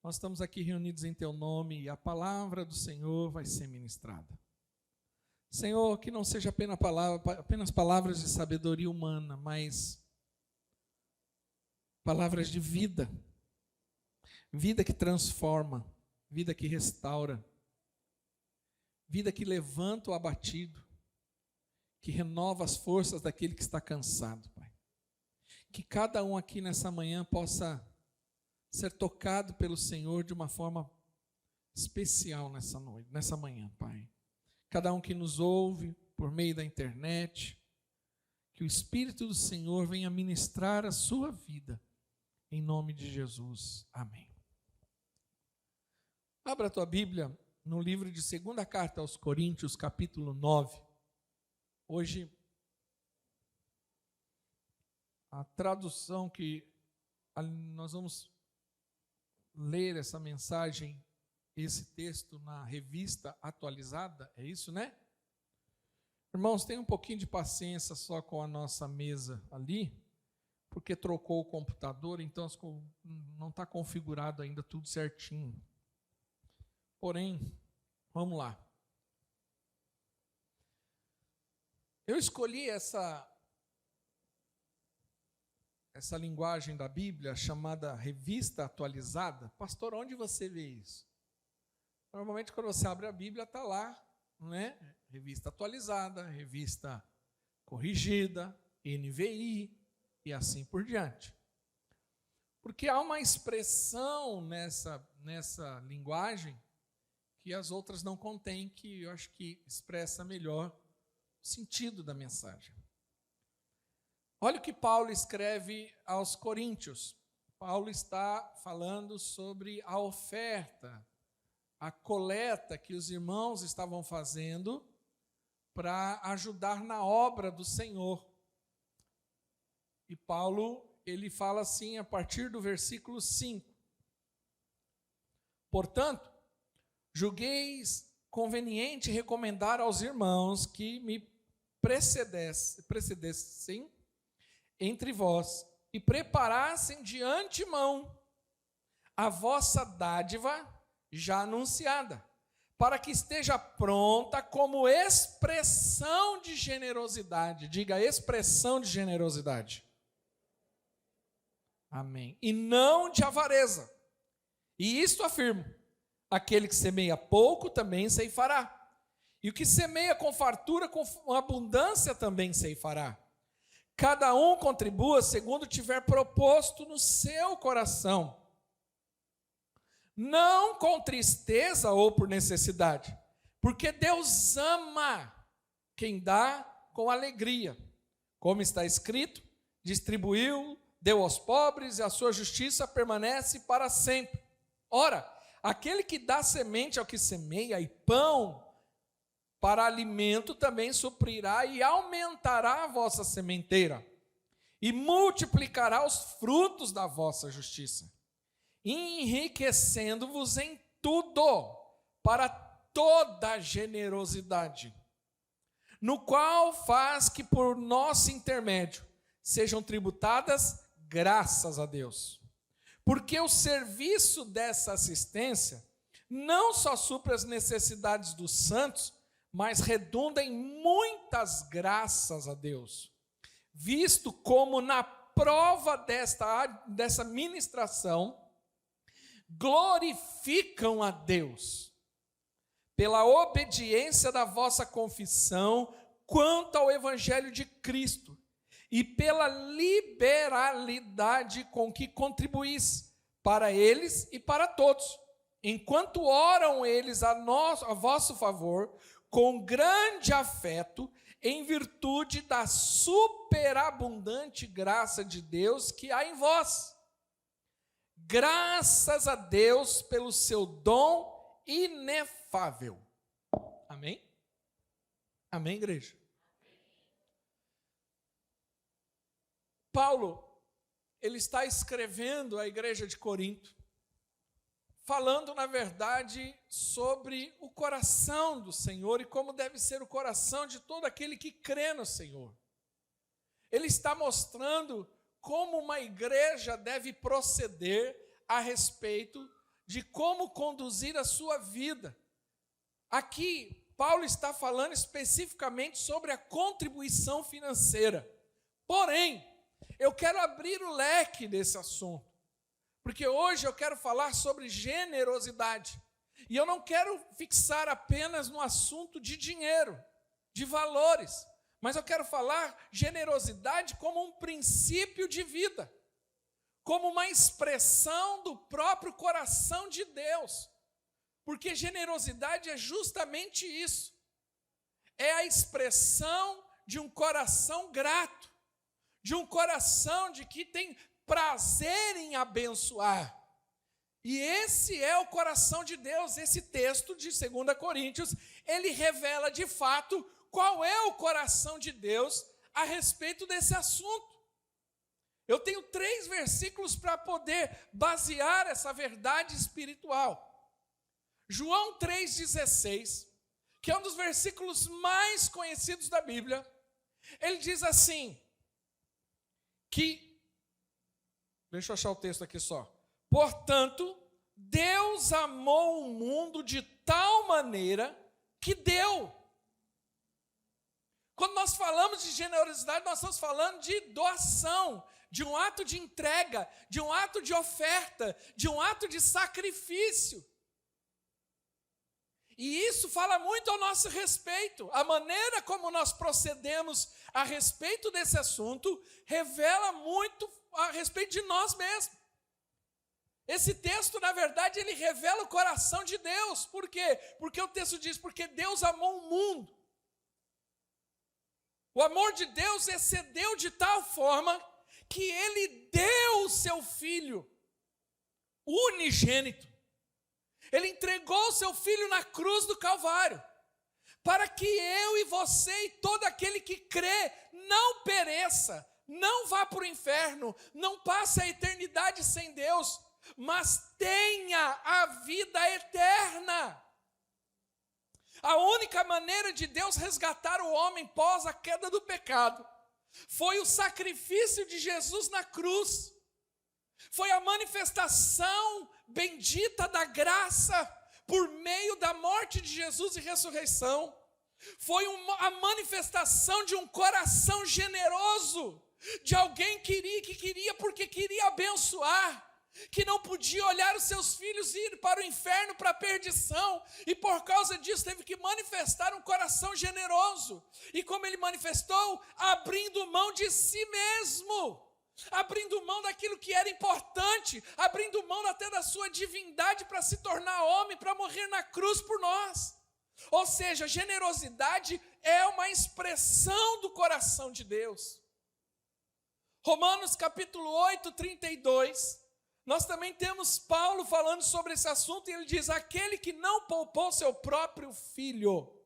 Nós estamos aqui reunidos em Teu nome e a palavra do Senhor vai ser ministrada. Senhor, que não seja apenas palavras de sabedoria humana, mas palavras de vida. Vida que transforma, vida que restaura, vida que levanta o abatido, que renova as forças daquele que está cansado, Pai. Que cada um aqui nessa manhã possa ser tocado pelo Senhor de uma forma especial nessa manhã, Pai. Cada um que nos ouve por meio da internet, que o Espírito do Senhor venha ministrar a sua vida, em nome de Jesus. Amém. Abra a tua Bíblia no livro de 2ª Carta aos Coríntios, capítulo 9. Hoje, a tradução que nós vamos ler essa mensagem, esse texto na revista atualizada, é isso, né? Irmãos, tenham um pouquinho de paciência só com a nossa mesa ali, porque trocou o computador, então não está configurado ainda tudo certinho. Porém, vamos lá. Eu escolhi essa linguagem da Bíblia chamada revista atualizada. Pastor, onde você vê isso? Normalmente quando você abre a Bíblia está lá, né? Revista atualizada, revista corrigida, NVI e assim por diante. Porque há uma expressão nessa linguagem que as outras não contêm, que eu acho que expressa melhor o sentido da mensagem. Olha o que Paulo escreve aos Coríntios. Paulo está falando sobre a oferta, a coleta que os irmãos estavam fazendo para ajudar na obra do Senhor. E Paulo, ele fala assim a partir do versículo 5. Portanto, julgueis conveniente recomendar aos irmãos que me precedessem entre vós e preparassem de antemão a vossa dádiva já anunciada, para que esteja pronta como expressão de generosidade. Diga, expressão de generosidade. Amém. E não de avareza. E isto afirmo: aquele que semeia pouco também ceifará, e o que semeia com fartura, com abundância também ceifará. Cada um contribua segundo tiver proposto no seu coração, não com tristeza ou por necessidade, porque Deus ama quem dá com alegria. Como está escrito, distribuiu, deu aos pobres, e a sua justiça permanece para sempre. Ora, aquele que dá semente ao que semeia e pão para alimento também suprirá e aumentará a vossa sementeira e multiplicará os frutos da vossa justiça, enriquecendo-vos em tudo para toda generosidade, no qual faz que por nosso intermédio sejam tributadas graças a Deus. Porque o serviço dessa assistência não só supre as necessidades dos santos, mas redunda em muitas graças a Deus, visto como na prova dessa ministração glorificam a Deus pela obediência da vossa confissão quanto ao Evangelho de Cristo e pela liberalidade com que contribuís para eles e para todos, enquanto oram eles a vosso favor, com grande afeto, em virtude da superabundante graça de Deus que há em vós. Graças a Deus pelo seu dom inefável. Amém? Amém, igreja? Paulo, ele está escrevendo à igreja de Corinto, falando, na verdade, sobre o coração do Senhor e como deve ser o coração de todo aquele que crê no Senhor. Ele está mostrando como uma igreja deve proceder a respeito de como conduzir a sua vida. Aqui, Paulo está falando especificamente sobre a contribuição financeira. Porém, eu quero abrir o leque desse assunto, porque hoje eu quero falar sobre generosidade. E eu não quero fixar apenas no assunto de dinheiro, de valores, mas eu quero falar generosidade como um princípio de vida, como uma expressão do próprio coração de Deus. Porque generosidade é justamente isso. É a expressão de um coração grato, de um coração de que tem prazer em abençoar. E esse é o coração de Deus. Esse texto de 2 Coríntios, ele revela de fato qual é o coração de Deus a respeito desse assunto. Eu tenho 3 versículos para poder basear essa verdade espiritual. João 3,16, que é um dos versículos mais conhecidos da Bíblia, ele diz assim, deixa eu achar o texto aqui só. Portanto, Deus amou o mundo de tal maneira que deu. Quando nós falamos de generosidade, nós estamos falando de doação, de um ato de entrega, de um ato de oferta, de um ato de sacrifício. E isso fala muito ao nosso respeito. A maneira como nós procedemos a respeito desse assunto revela muito a respeito de nós mesmos. Esse texto, na verdade, ele revela o coração de Deus. Por quê? Porque o texto diz, porque Deus amou o mundo. O amor de Deus excedeu de tal forma que Ele deu o seu Filho unigênito. Ele entregou o seu Filho na cruz do Calvário, para que eu e você e todo aquele que crê não pereça, não vá para o inferno, não passe a eternidade sem Deus, mas tenha a vida eterna. A única maneira de Deus resgatar o homem pós a queda do pecado foi o sacrifício de Jesus na cruz. Foi a manifestação bendita da graça por meio da morte de Jesus e ressurreição. Foi a manifestação de um coração generoso, de alguém que queria porque queria abençoar, que não podia olhar os seus filhos ir para o inferno, para a perdição, e por causa disso teve que manifestar um coração generoso. E como ele manifestou? Abrindo mão de si mesmo, abrindo mão daquilo que era importante, abrindo mão até da sua divindade para se tornar homem, para morrer na cruz por nós. Ou seja, generosidade é uma expressão do coração de Deus. Romanos capítulo 8, 32, nós também temos Paulo falando sobre esse assunto, e ele diz, aquele que não poupou seu próprio filho,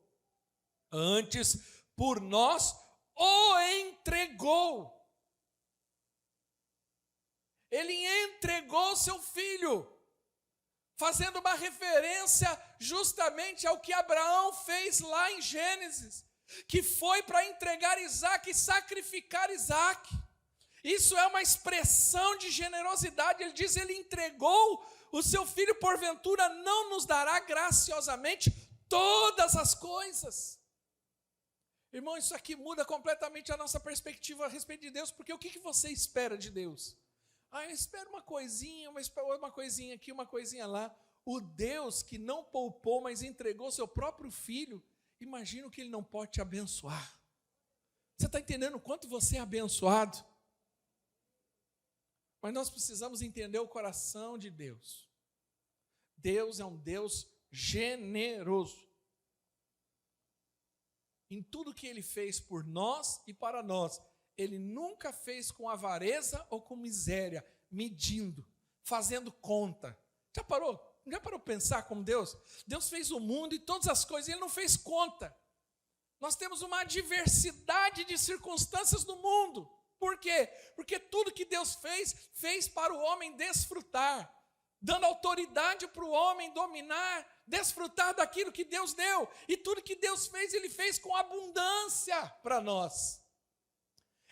antes por nós o entregou. Ele entregou seu filho, fazendo uma referência justamente ao que Abraão fez lá em Gênesis, que foi para entregar Isaac e sacrificar Isaac. Isso é uma expressão de generosidade. Ele diz, ele entregou o seu filho, porventura não nos dará graciosamente todas as coisas. Irmão, isso aqui muda completamente a nossa perspectiva a respeito de Deus, porque o que você espera de Deus? Eu espero uma coisinha aqui, uma coisinha lá. O Deus que não poupou, mas entregou seu próprio filho, imagina que Ele não pode te abençoar. Você está entendendo o quanto você é abençoado? Mas nós precisamos entender o coração de Deus. Deus é um Deus generoso. Em tudo que Ele fez por nós e para nós, Ele nunca fez com avareza ou com miséria, medindo, fazendo conta. Já parou pensar como Deus? Deus fez o mundo e todas as coisas, Ele não fez conta. Nós temos uma diversidade de circunstâncias no mundo. Por quê? Porque tudo que Deus fez para o homem desfrutar, dando autoridade para o homem dominar, desfrutar daquilo que Deus deu. E tudo que Deus fez, Ele fez com abundância para nós.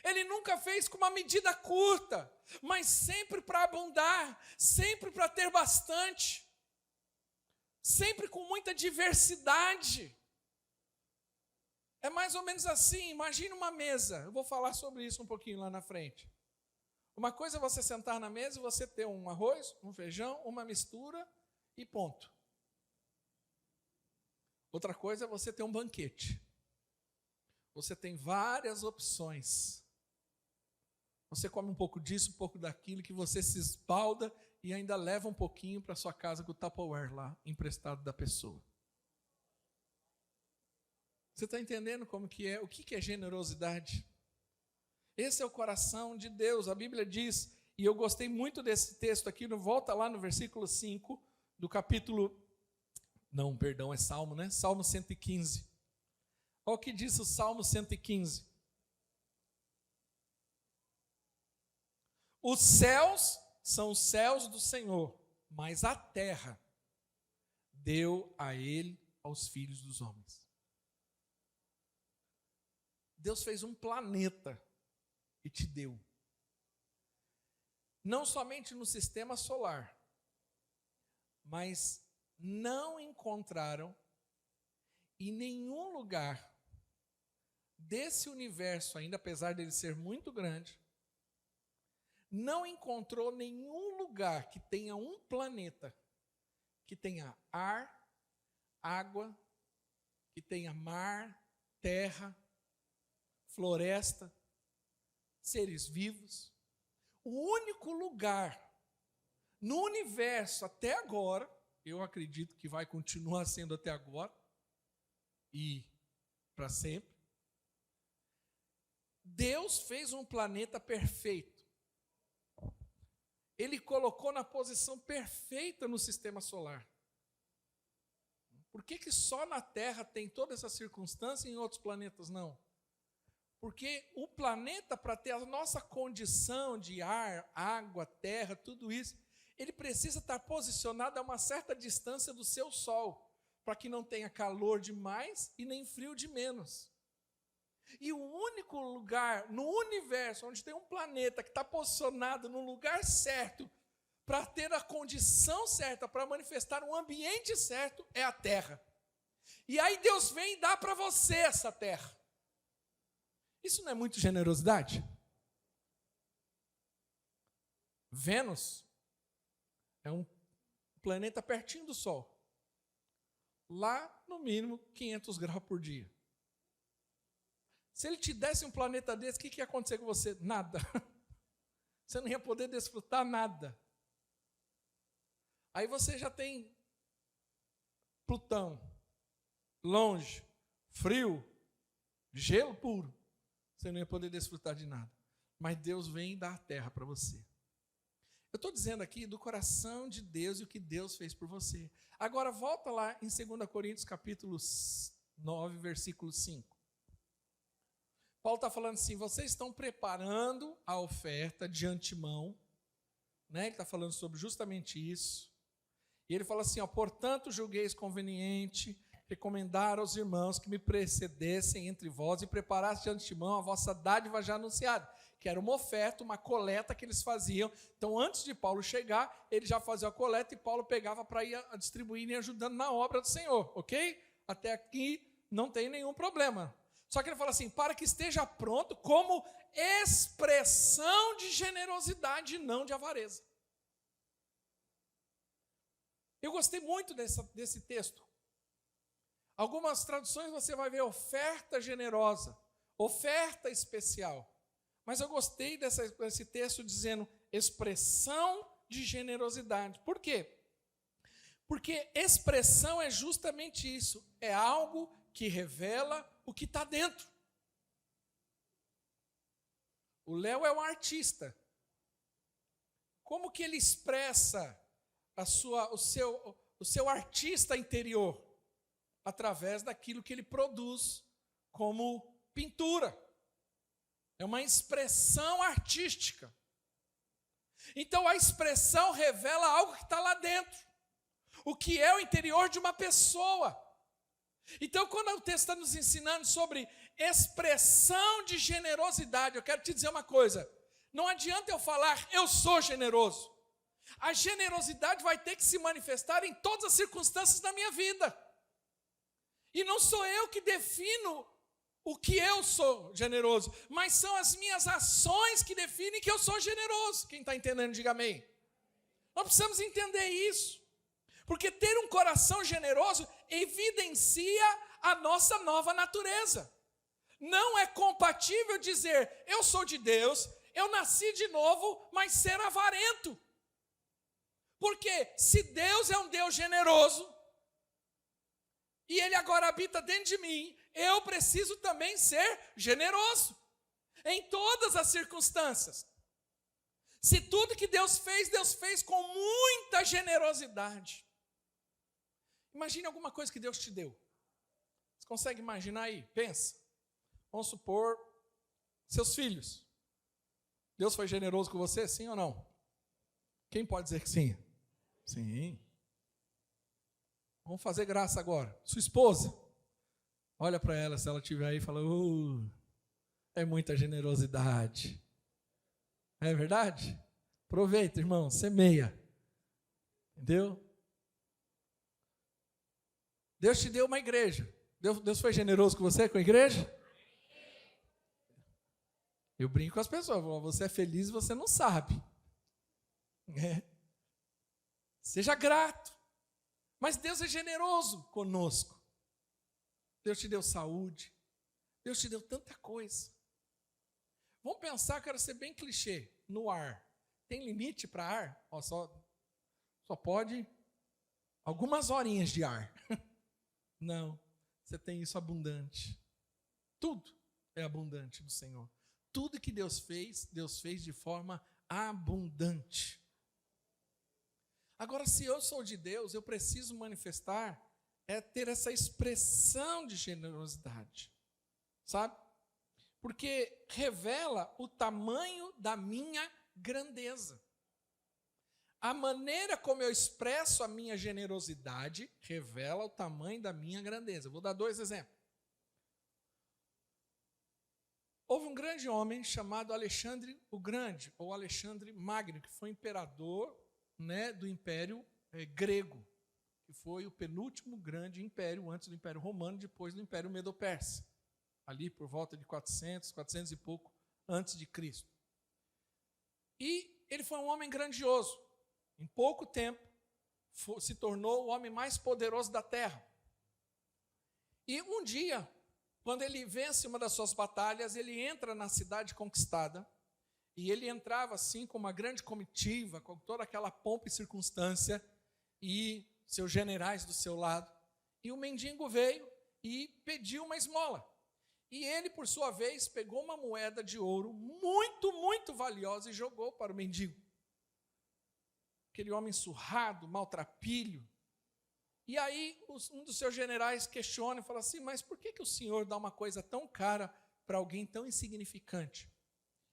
Ele nunca fez com uma medida curta, mas sempre para abundar, sempre para ter bastante. sempre com muita diversidade. É mais ou menos assim, imagine uma mesa. Eu vou falar sobre isso um pouquinho lá na frente. Uma coisa é você sentar na mesa e você ter um arroz, um feijão, uma mistura e ponto. Outra coisa é você ter um banquete. Você tem várias opções. Você come um pouco disso, um pouco daquilo, que você se esbalda e ainda leva um pouquinho para sua casa com o Tupperware lá, emprestado da pessoa. Você está entendendo como que é? O que é generosidade? Esse é o coração de Deus. A Bíblia diz, e eu gostei muito desse texto aqui, volta lá no versículo 5 do capítulo... Não, perdão, é Salmo, né? Salmo 115. Olha o que diz o Salmo 115. Os céus são os céus do Senhor, mas a terra deu a ele, aos filhos dos homens. Deus fez um planeta e te deu. Não somente no sistema solar, mas não encontraram em nenhum lugar desse universo, ainda apesar dele ser muito grande, não encontrou nenhum lugar que tenha um planeta que tenha ar, água, que tenha mar, terra, floresta, seres vivos. O único lugar no universo até agora, eu acredito que vai continuar sendo até agora e para sempre, Deus fez um planeta perfeito. Ele colocou na posição perfeita no sistema solar. Por que só na Terra tem toda essa circunstância e em outros planetas não? Porque o planeta, para ter a nossa condição de ar, água, terra, tudo isso, ele precisa estar posicionado a uma certa distância do seu Sol, para que não tenha calor demais e nem frio de menos. E o único lugar no universo onde tem um planeta que está posicionado no lugar certo, para ter a condição certa, para manifestar um ambiente certo, é a Terra. E aí Deus vem e dá para você essa Terra. Isso não é muito generosidade? Vênus é um planeta pertinho do Sol. Lá, no mínimo, 500 graus por dia. Se ele te desse um planeta desse, o que ia acontecer com você? Nada. Você não ia poder desfrutar nada. Aí você já tem Plutão, longe, frio, gelo puro. Você não ia poder desfrutar de nada. Mas Deus vem dar a terra para você. Eu estou dizendo aqui do coração de Deus e o que Deus fez por você. Agora volta lá em 2 Coríntios capítulo 9, versículo 5. Paulo está falando assim, vocês estão preparando a oferta de antemão, né? Ele está falando sobre justamente isso. E ele fala assim, portanto, julgueis conveniente recomendar aos irmãos que me precedessem entre vós e preparassem de antemão a vossa dádiva já anunciada, que era uma oferta, uma coleta que eles faziam. Então, antes de Paulo chegar, ele já fazia a coleta e Paulo pegava para ir distribuindo e ajudando na obra do Senhor, ok? Até aqui não tem nenhum problema. Só que ele fala assim, para que esteja pronto como expressão de generosidade e não de avareza. Eu gostei muito desse texto. Algumas traduções você vai ver oferta generosa, oferta especial. Mas eu gostei desse texto dizendo expressão de generosidade. Por quê? Porque expressão é justamente isso. É algo que revela o que está dentro. O Léo é um artista. Como que ele expressa o seu artista interior? Através daquilo que ele produz como pintura. É uma expressão artística. Então a expressão revela algo que está lá dentro. O que é o interior de uma pessoa. Então quando o texto está nos ensinando sobre expressão de generosidade, eu quero te dizer uma coisa. Não adianta eu falar, eu sou generoso. A generosidade vai ter que se manifestar em todas as circunstâncias da minha vida. E não sou eu que defino o que eu sou generoso, mas são as minhas ações que definem que eu sou generoso. Quem está entendendo, diga amém. Nós precisamos entender isso, porque ter um coração generoso evidencia a nossa nova natureza. Não é compatível dizer, eu sou de Deus, eu nasci de novo, mas ser avarento. Porque se Deus é um Deus generoso, e Ele agora habita dentro de mim, eu preciso também ser generoso, em todas as circunstâncias. Se tudo que Deus fez com muita generosidade. Imagine alguma coisa que Deus te deu. Você consegue imaginar aí? Pensa. Vamos supor, seus filhos. Deus foi generoso com você, sim ou não? Quem pode dizer que sim? Sim. Vamos fazer graça agora. Sua esposa. Olha para ela, se ela estiver aí e fala, é muita generosidade. É verdade? Aproveita, irmão, semeia. Entendeu? Deus te deu uma igreja. Deus foi generoso com você, com a igreja? Eu brinco com as pessoas, você é feliz e você não sabe. Seja grato. Mas Deus é generoso conosco. Deus te deu saúde. Deus te deu tanta coisa. Vamos pensar, quero ser bem clichê, no ar. Tem limite para ar? Só pode algumas horinhas de ar. Não, você tem isso abundante. Tudo é abundante do Senhor. Tudo que Deus fez de forma abundante. Agora, se eu sou de Deus, eu preciso manifestar, ter essa expressão de generosidade, sabe? Porque revela o tamanho da minha grandeza. A maneira como eu expresso a minha generosidade revela o tamanho da minha grandeza. Eu vou dar 2 exemplos. Houve um grande homem chamado Alexandre o Grande, ou Alexandre Magno, que foi imperador, do Império Grego, que foi o penúltimo grande império antes do Império Romano, depois do Império Medo-Persa, ali por volta de 400 e pouco antes de Cristo. E ele foi um homem grandioso. Em pouco tempo, se tornou o homem mais poderoso da terra. E um dia, quando ele vence uma das suas batalhas, ele entra na cidade conquistada, e ele entrava assim com uma grande comitiva, com toda aquela pompa e circunstância, e seus generais do seu lado. E o mendigo veio e pediu uma esmola. E ele, por sua vez, pegou uma moeda de ouro muito, muito valiosa e jogou para o mendigo. Aquele homem surrado, maltrapilho. E aí, um dos seus generais questiona e fala assim, mas por que o senhor dá uma coisa tão cara para alguém tão insignificante?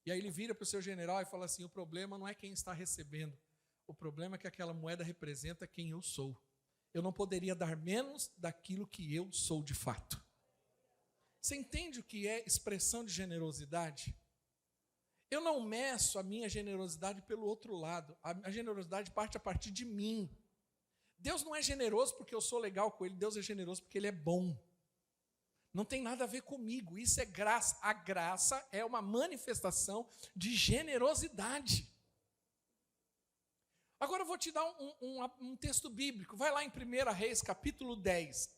E aí ele vira para o seu general e fala assim, o problema não é quem está recebendo, o problema é que aquela moeda representa quem eu sou. Eu não poderia dar menos daquilo que eu sou de fato. Você entende o que é expressão de generosidade? Eu não meço a minha generosidade pelo outro lado. A generosidade parte a partir de mim. Deus não é generoso porque eu sou legal com Ele. Deus é generoso porque Ele é bom. Não tem nada a ver comigo. Isso é graça. A graça é uma manifestação de generosidade. Agora eu vou te dar um texto bíblico. Vai lá em 1 Reis, capítulo 10.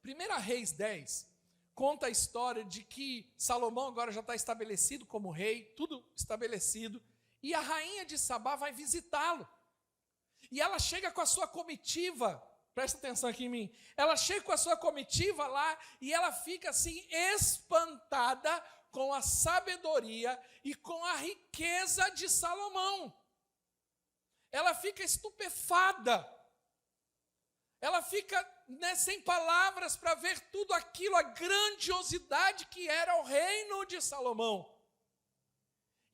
1 Reis 10 conta a história de que Salomão agora já está estabelecido como rei, tudo estabelecido, e a rainha de Sabá vai visitá-lo. E ela chega com a sua comitiva, presta atenção aqui em mim, ela chega com a sua comitiva lá, e ela fica assim espantada com a sabedoria e com a riqueza de Salomão. Ela fica estupefada. Ela fica sem palavras para ver tudo aquilo, a grandiosidade que era o reino de Salomão.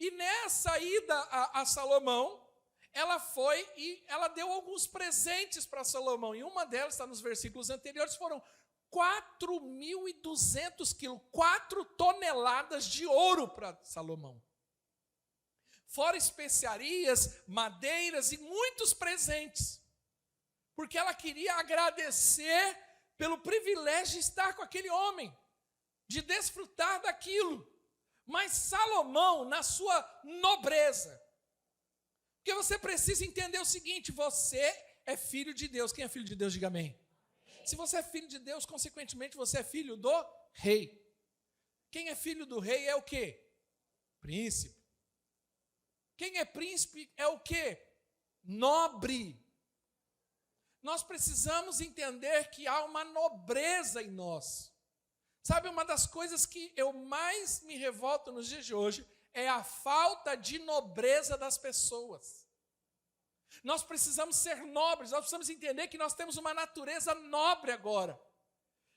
E nessa ida a Salomão, ela foi e ela deu alguns presentes para Salomão. E uma delas, está nos versículos anteriores, foram 4.200 quilos, 4 toneladas de ouro para Salomão. fora especiarias, madeiras e muitos presentes, porque ela queria agradecer pelo privilégio de estar com aquele homem, de desfrutar daquilo. Mas Salomão, na sua nobreza, porque você precisa entender o seguinte: você é filho de Deus. Quem é filho de Deus, diga amém. Se você é filho de Deus, consequentemente você é filho do rei. Quem é filho do rei é o quê? Príncipe. Quem é príncipe é o quê? Nobre. Nós precisamos entender que há uma nobreza em nós. Sabe, uma das coisas que eu mais me revolto nos dias de hoje é a falta de nobreza das pessoas. Nós precisamos ser nobres, nós precisamos entender que nós temos uma natureza nobre agora.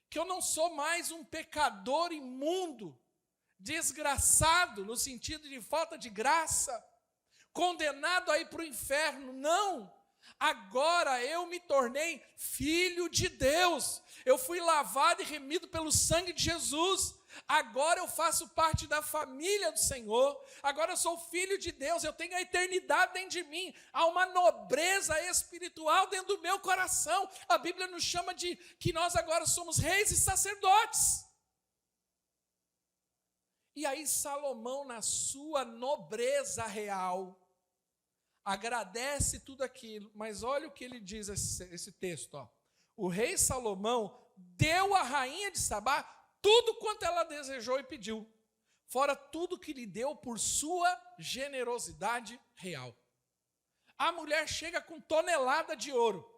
Que eu não sou mais um pecador imundo, desgraçado, no sentido de falta de graça, condenado a ir para o inferno. Não! Agora eu me tornei filho de Deus. Eu fui lavado e remido pelo sangue de Jesus. Agora eu faço parte da família do Senhor. Agora eu sou filho de Deus. Eu tenho a eternidade dentro de mim. Há uma nobreza espiritual dentro do meu coração. A Bíblia nos chama de que nós agora somos reis e sacerdotes. E aí Salomão, na sua nobreza real, agradece tudo aquilo. Mas olha o que ele diz esse texto. Ó. O rei Salomão deu à rainha de Sabá tudo quanto ela desejou e pediu, fora tudo que lhe deu por sua generosidade real. A mulher chega com tonelada de ouro.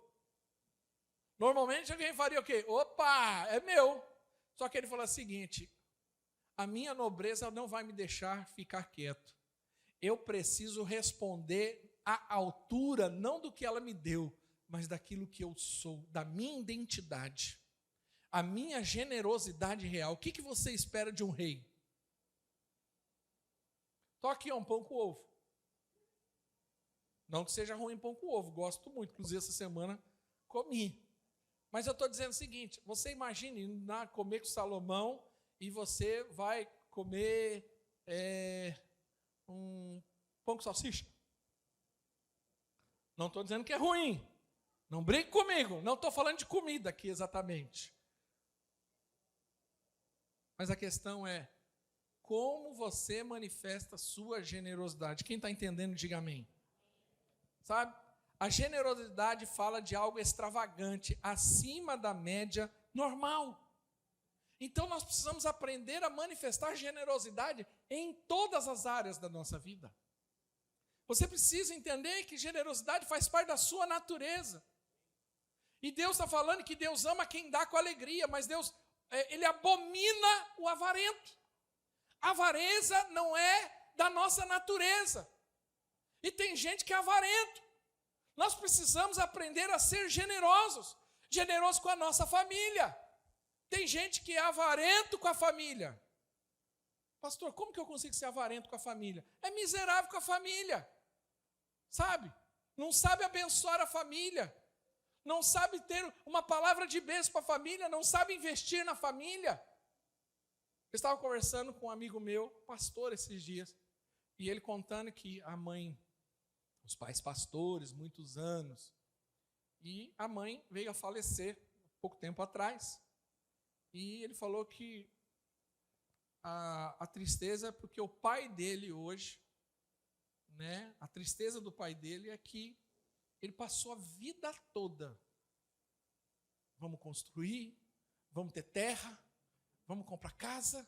Normalmente alguém faria o quê? Opa, é meu. Só que ele falou o seguinte: a minha nobreza não vai me deixar ficar quieto. Eu preciso responder à altura, não do que ela me deu, mas daquilo que eu sou, da minha identidade. A minha generosidade real. O que você espera de um rei? Toque um pão com ovo. Não que seja ruim pão com ovo, gosto muito, inclusive essa semana comi. Mas eu estou dizendo o seguinte: você imagine comer com Salomão e você vai comer um pão com salsicha. Não estou dizendo que é ruim. Não brinque comigo. Não estou falando de comida aqui exatamente. Mas a questão é, como você manifesta a sua generosidade? Quem está entendendo, diga amém. Sabe? A generosidade fala de algo extravagante, acima da média normal. Então nós precisamos aprender a manifestar generosidade em todas as áreas da nossa vida. Você precisa entender que generosidade faz parte da sua natureza. E Deus está falando que Deus ama quem dá com alegria, mas Deus, Ele abomina o avarento. A avareza não é da nossa natureza. E tem gente que é avarento. Nós precisamos aprender a ser generosos. Generosos com a nossa família. Tem gente que é avarento com a família. Pastor, como que eu consigo ser avarento com a família? É miserável com a família. Sabe? Não sabe abençoar a família. Não sabe ter uma palavra de bênção para a família. Não sabe investir na família. Eu estava conversando com um amigo meu, pastor, esses dias. E ele contando que a mãe, os pais pastores, muitos anos. E a mãe veio a falecer pouco tempo atrás. E ele falou que a tristeza é porque o pai dele hoje, né, a tristeza do pai dele é que ele passou a vida toda. Vamos construir, vamos ter terra, vamos comprar casa.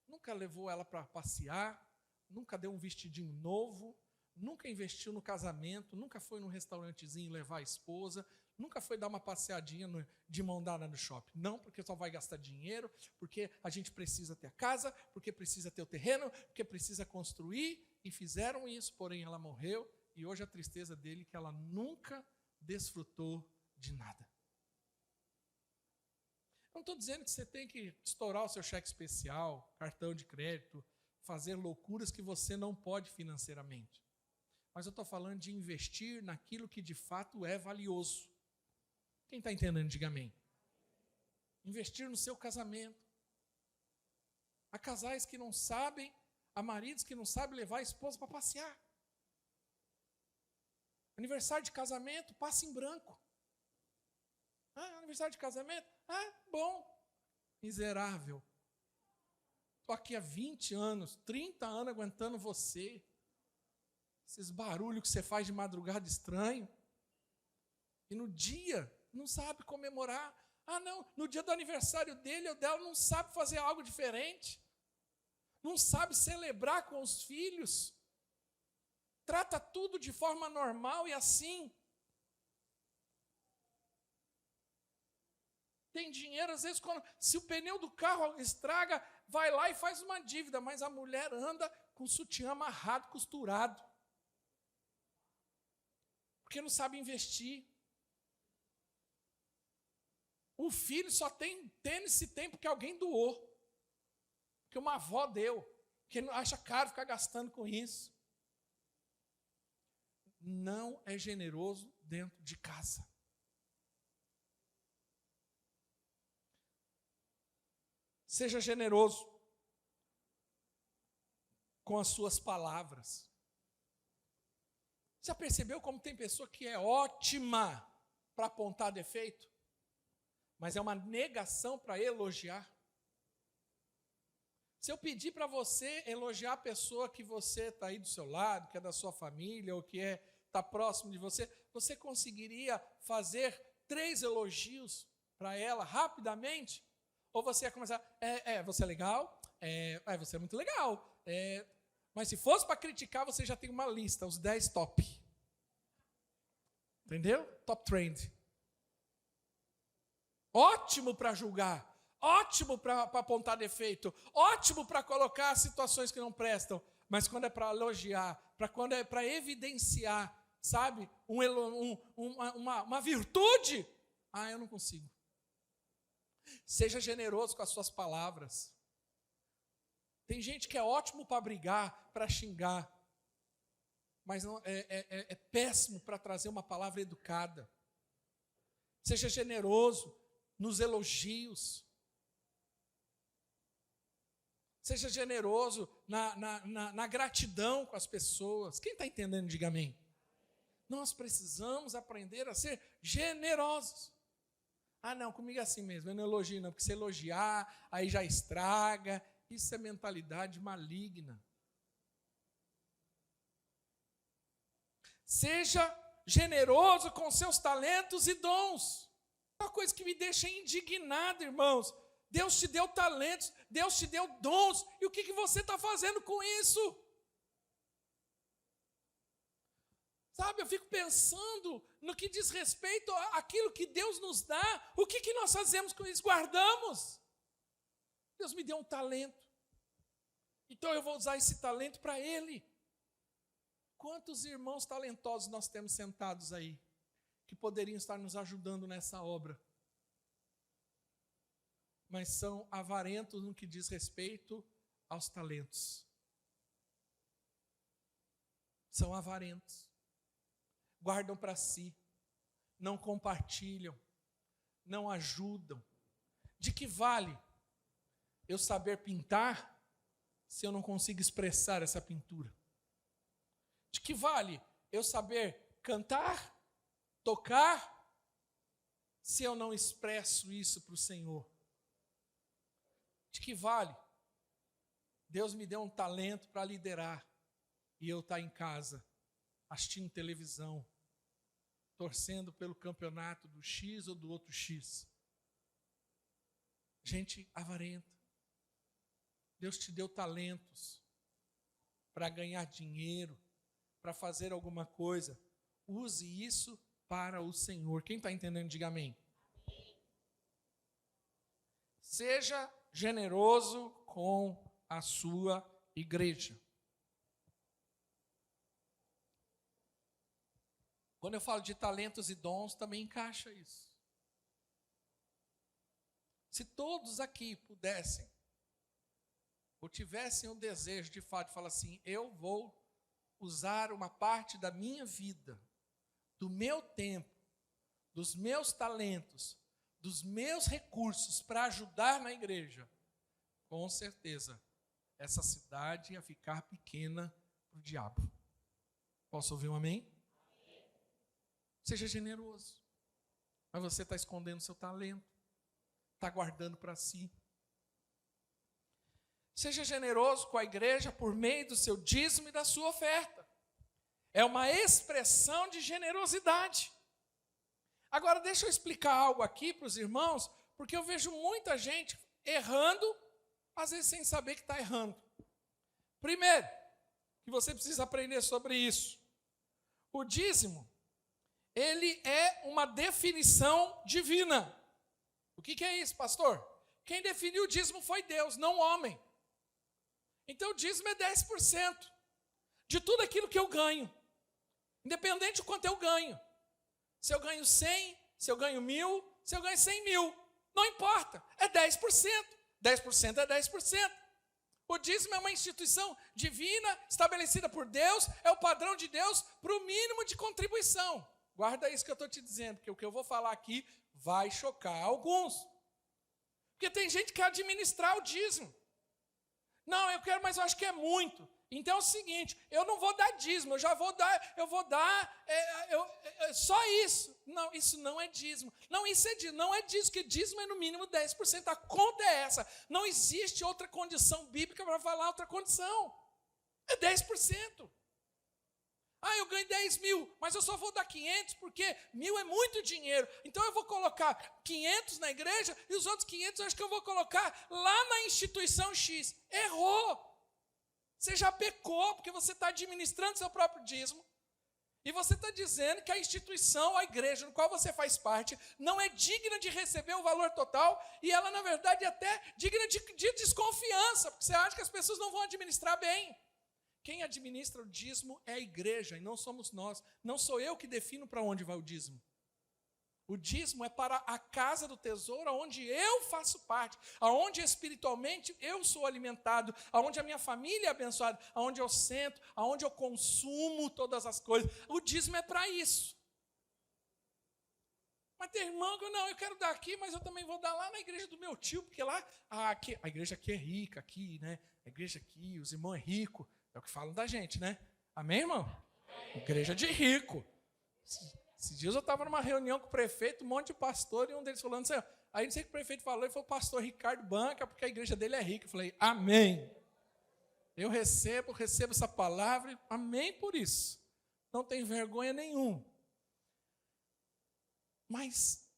Nunca levou ela para passear, nunca deu um vestidinho novo, nunca investiu no casamento, nunca foi num restaurantezinho levar a esposa, nunca foi dar uma passeadinha de mão dada no shopping. Não, porque só vai gastar dinheiro, porque a gente precisa ter a casa, porque precisa ter o terreno, porque precisa construir. E fizeram isso, porém ela morreu. E hoje a tristeza dele é que ela nunca desfrutou de nada. Não estou dizendo que você tem que estourar o seu cheque especial, cartão de crédito, fazer loucuras que você não pode financeiramente. Mas eu estou falando de investir naquilo que de fato é valioso. Quem está entendendo, diga amém. Investir no seu casamento. Há casais que não sabem, há maridos que não sabem levar a esposa para passear. Aniversário de casamento, passa em branco. Aniversário de casamento? Bom. Miserável. Estou aqui há 20 anos, 30 anos aguentando você. Esses barulhos que você faz de madrugada estranho. E no dia, não sabe comemorar. Não, no dia do aniversário dele ou dela, não sabe fazer algo diferente. Não sabe celebrar com os filhos. Trata tudo de forma normal e assim. Tem dinheiro, às vezes, se o pneu do carro estraga, vai lá e faz uma dívida, mas a mulher anda com o sutiã amarrado, costurado. Porque não sabe investir. O filho só tem tênis se tem porque alguém doou. Porque uma avó deu. Porque não acha caro ficar gastando com isso. Não é generoso dentro de casa. Seja generoso com as suas palavras. Já percebeu como tem pessoa que é ótima para apontar defeito, mas é uma negação para elogiar? Se eu pedir para você elogiar a pessoa que você está aí do seu lado, que é da sua família, ou que está próximo de você, você conseguiria fazer 3 elogios para ela rapidamente? Ou você ia começar, você é legal, você é muito legal, mas se fosse para criticar, você já tem uma lista, os 10 top. Entendeu? Top trend. Ótimo para julgar, ótimo para apontar defeito, ótimo para colocar situações que não prestam, mas quando é para elogiar, quando é para evidenciar, sabe, uma virtude, eu não consigo. Seja generoso com as suas palavras. Tem gente que é ótimo para brigar, para xingar, mas não, é péssimo para trazer uma palavra educada. Seja generoso nos elogios. Seja generoso na gratidão com as pessoas. Quem está entendendo, diga amém. Nós precisamos aprender a ser generosos. Não, comigo é assim mesmo, eu não elogio não, porque se elogiar, aí já estraga. Isso é mentalidade maligna. Seja generoso com seus talentos e dons. É uma coisa que me deixa indignado, irmãos. Deus te deu talentos, Deus te deu dons, e o que você está fazendo com isso? Sabe, eu fico pensando no que diz respeito àquilo que Deus nos dá. O que nós fazemos com isso? Guardamos. Deus me deu um talento. Então eu vou usar esse talento para Ele. Quantos irmãos talentosos nós temos sentados aí, que poderiam estar nos ajudando nessa obra, mas são avarentos no que diz respeito aos talentos. São avarentos. Guardam para si, não compartilham, não ajudam. De que vale eu saber pintar se eu não consigo expressar essa pintura? De que vale eu saber cantar, tocar, se eu não expresso isso para o Senhor? De que vale Deus me deu um talento para liderar e eu estar em casa assistindo televisão, torcendo pelo campeonato do X ou do outro X? Gente avarenta. Deus te deu talentos para ganhar dinheiro, para fazer alguma coisa. Use isso para o Senhor. Quem está entendendo, diga amém. Seja generoso com a sua igreja. Quando eu falo de talentos e dons, também encaixa isso. Se todos aqui pudessem, ou tivessem o desejo de fato de falar assim, eu vou usar uma parte da minha vida, do meu tempo, dos meus talentos, dos meus recursos para ajudar na igreja, com certeza, essa cidade ia ficar pequena para o diabo. Posso ouvir um amém? Seja generoso. Mas você está escondendo seu talento. Está guardando para si. Seja generoso com a igreja por meio do seu dízimo e da sua oferta. É uma expressão de generosidade. Agora, deixa eu explicar algo aqui para os irmãos, porque eu vejo muita gente errando, às vezes sem saber que está errando. Primeiro, que você precisa aprender sobre isso. O dízimo, ele é uma definição divina. O que é isso, pastor? Quem definiu o dízimo foi Deus, não o homem. Então o dízimo é 10% de tudo aquilo que eu ganho. Independente de quanto eu ganho. Se eu ganho 100, se eu ganho 1.000, se eu ganho 100 mil. Não importa, é 10%. 10% é 10%. O dízimo é uma instituição divina, estabelecida por Deus, é o padrão de Deus para o mínimo de contribuição. Guarda isso que eu estou te dizendo, porque o que eu vou falar aqui vai chocar alguns. Porque tem gente que quer administrar o dízimo. Não, eu quero, mas eu acho que é muito. Então é o seguinte, eu não vou dar dízimo, eu vou dar só isso. Não, isso não é dízimo. Não, isso é dízimo. Não é dízimo, porque dízimo é no mínimo 10%. A conta é essa. Não existe outra condição bíblica para falar outra condição. É 10%. Ah, eu ganho 10 mil, mas eu só vou dar 500 porque 1.000 é muito dinheiro. Então eu vou colocar 500 na igreja e os outros 500 eu acho que eu vou colocar lá na instituição X. Errou. Você já pecou porque você está administrando seu próprio dízimo. E você está dizendo que a instituição, a igreja no qual você faz parte, não é digna de receber o valor total. E ela, na verdade, é até digna de desconfiança. Porque você acha que as pessoas não vão administrar bem. Quem administra o dízimo é a igreja e não somos nós. Não sou eu que defino para onde vai o dízimo. O dízimo é para a casa do tesouro, onde eu faço parte, onde espiritualmente eu sou alimentado, onde a minha família é abençoada, onde eu sento, onde eu consumo todas as coisas. O dízimo é para isso. Mas tem irmão que eu quero dar aqui, mas eu também vou dar lá na igreja do meu tio, porque lá a igreja aqui é rica, aqui, né? A igreja aqui, os irmãos é rico. É o que falam da gente, né? Amém, irmão? Igreja de rico. Esses dias eu estava numa reunião com o prefeito, um monte de pastor, e um deles falando assim, aí não sei o que o prefeito falou, ele falou, pastor Ricardo Banca, porque a igreja dele é rica. Eu falei, amém. Eu recebo essa palavra, amém por isso. Não tem vergonha nenhuma. Mas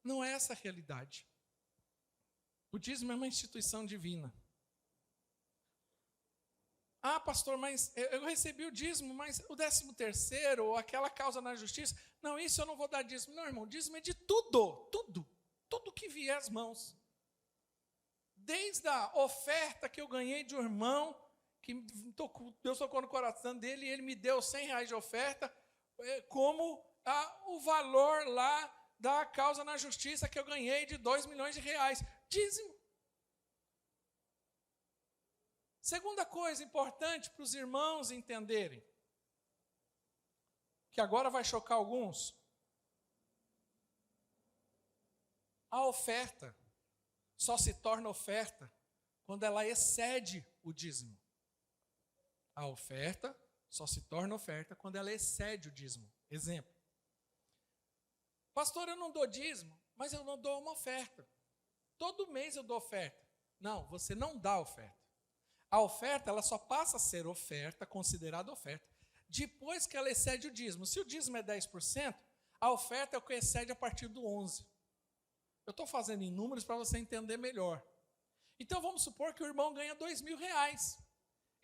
não é essa a realidade. O dízimo é uma instituição divina. Ah, pastor, mas eu recebi o dízimo, mas o 13º, ou aquela causa na justiça, não, isso eu não vou dar dízimo. Não, irmão, dízimo é de tudo que vier às mãos. Desde a oferta que eu ganhei de um irmão, que Deus tocou no coração dele, e ele me deu R$100 de oferta, como o valor lá da causa na justiça que eu ganhei de R$2 milhões. Dízimo. Segunda coisa importante para os irmãos entenderem, que agora vai chocar alguns. A oferta só se torna oferta quando ela excede o dízimo. A oferta só se torna oferta quando ela excede o dízimo. Exemplo. Pastor, eu não dou dízimo, mas eu não dou uma oferta. Todo mês eu dou oferta. Não, você não dá oferta. A oferta, ela só passa a ser oferta, considerada oferta, depois que ela excede o dízimo. Se o dízimo é 10%, a oferta é o que excede a partir do 11%. Eu estou fazendo em números para você entender melhor. Então, vamos supor que o irmão ganha R$2.000.